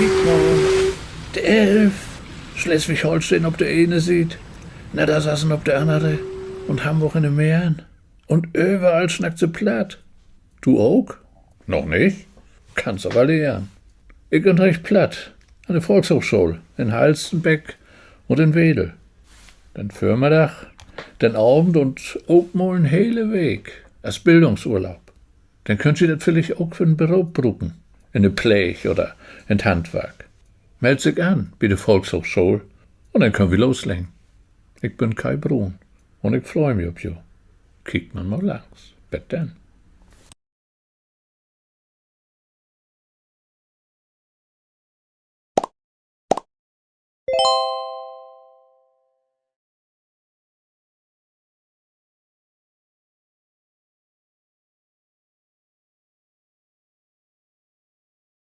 kick mal. De 11. Schleswig-Holstein ob der eine sieht. Niedersachsen ob der andere. Und Hamburg in den Meeren. Und überall schnackt sie platt. Du auch? Noch nicht? Kannst aber lernen. Ich unterricht platt. An der Volkshochschule. In Halstenbeck und in Wedel. Den Vormittag, den Abend und auch mal einen hele Weg. Als Bildungsurlaub. Dann könnt ihr das vielleicht auch für ein Büro brauchen. In der Pflege oder in das Handwerk. Meld sich an bei der Volkshochschule und dann können wir loslegen. Ich bin Kai Brun und ich freue mich auf you. Kiek man mal langs. Bet dann.